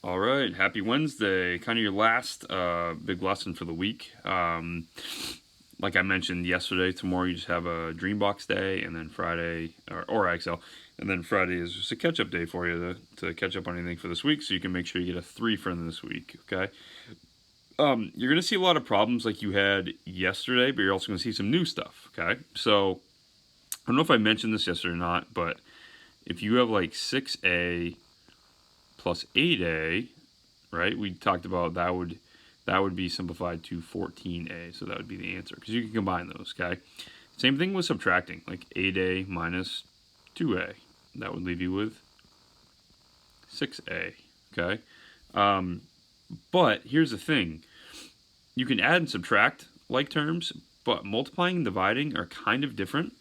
All right, happy Wednesday. Kind of your last big lesson for the week. Like I mentioned yesterday, tomorrow you just have a Dreambox day, and then Friday, or Excel, and then Friday is just a catch up day for you to catch up on anything for this week so you can make sure you get a 3 for this week, okay? You're going to see a lot of problems like you had yesterday, but you're also going to see some new stuff, okay? So, I don't know if I mentioned this yesterday or not, but if you have like 6a plus 8a, right? We talked about that would be simplified to 14a, so that would be the answer because you can combine those. Okay. Same thing with subtracting, like 8a minus 2a. That would leave you with 6a. Okay. But here's the thing: you can add and subtract like terms, but multiplying and dividing are kind of different.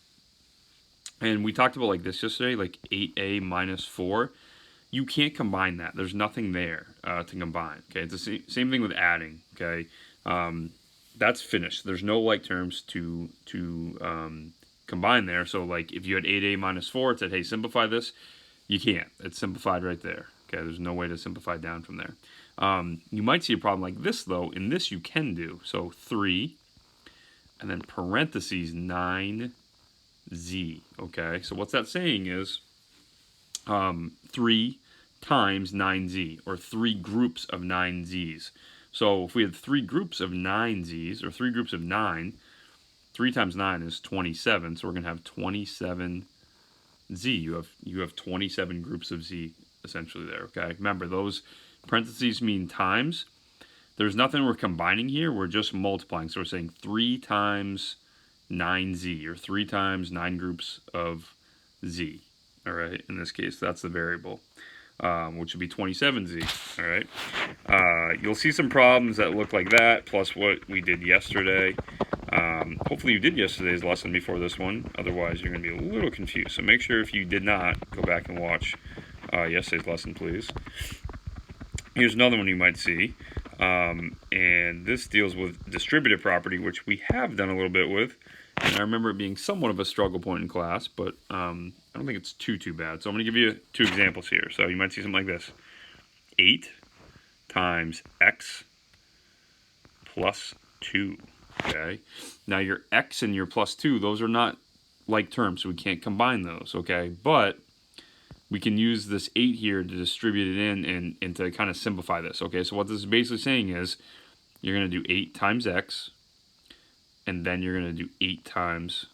And we talked about like this yesterday, like 8a minus 4. You can't combine that. There's nothing there to combine. Okay, it's the same thing with adding. Okay, that's finished. There's no like terms to combine there. So like if you had 8a minus 4, it said, hey, simplify this. You can't. It's simplified right there. Okay, there's no way to simplify down from there. You might see a problem like this though. In this you can do. So 3 and then parentheses 9z. Okay, so what's that saying is 3 times 9z, or 3 groups of 9z's. So if we had 3 groups of 9z's, or 3 groups of 9, 3 times 9 is 27, so we're going to have 27z. You have 27 groups of z essentially there, okay? Remember, those parentheses mean times. There's nothing we're combining here, we're just multiplying. So we're saying 3 times 9z, or 3 times 9 groups of z. All right, in this case, that's the variable, which would be 27z. All right, you'll see some problems that look like that, plus what we did yesterday. Hopefully you did yesterday's lesson before this one. Otherwise, you're going to be a little confused. So make sure if you did not, go back and watch yesterday's lesson, please. Here's another one you might see. And this deals with distributive property, which we have done a little bit with. And I remember it being somewhat of a struggle point in class, but I don't think it's too bad. So I'm going to give you 2 examples here. So you might see something like this. 8 times x plus 2. Okay. Now your x and your plus 2, those are not like terms, so we can't combine those. Okay. But we can use this 8 here to distribute it in and to kind of simplify this. Okay. So what this is basically saying is you're going to do 8 times x, and then you're going to do 8 times,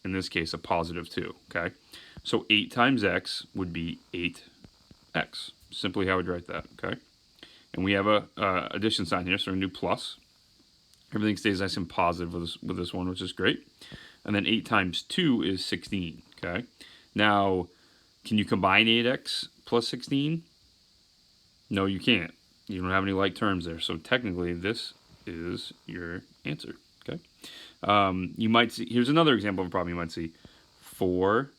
in this case, a positive 2, okay? So 8 times x would be 8x, simply how we'd write that, okay? And we have a addition sign here, so we're going to do plus. Everything stays nice and positive with this one, which is great. And then 8 times 2 is 16, okay? Now, can you combine 8x plus 16? No, you can't. You don't have any like terms there, so technically this is your answer. Okay, you might see, here's another example of a problem you might see. 4,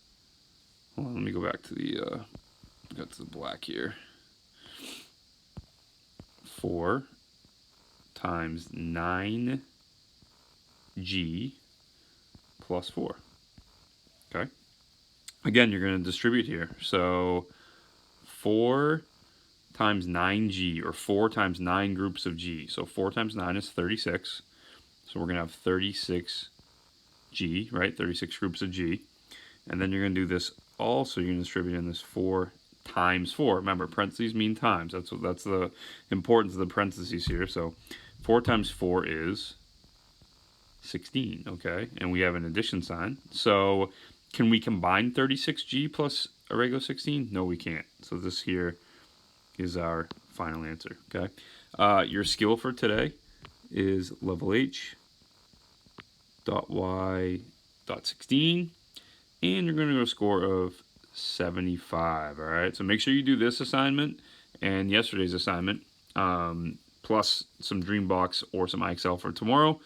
hold on, let me go back to the, got to the black here. 4 times 9g plus 4, okay? Again, you're going to distribute here. So 4 times 9g, or 4 times 9 groups of g. So 4 times 9 is 36. So we're going to have 36g, right? 36 groups of g. And then you're going to do this also. You're going to distribute in this 4 times 4. Remember, parentheses mean times. That's the importance of the parentheses here. So 4 times 4 is 16, okay? And we have an addition sign. So can we combine 36g plus a regular 16? No, we can't. So this here is our final answer, okay? Your skill for today is level H dot Y dot 16, and you're going to go a score of 75. All right, so make sure you do this assignment and yesterday's assignment, plus some Dreambox or some IXL for tomorrow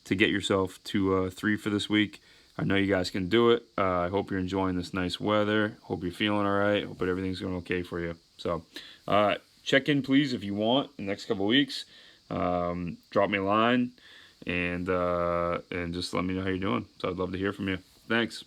to get yourself to 3 for this week. I know you guys can do it. I hope you're enjoying this nice weather. Hope you're feeling all right. Hope everything's going okay for you. So check in, please, if you want in the next couple of weeks. Drop me a line and just let me know how you're doing. So I'd love to hear from you. Thanks.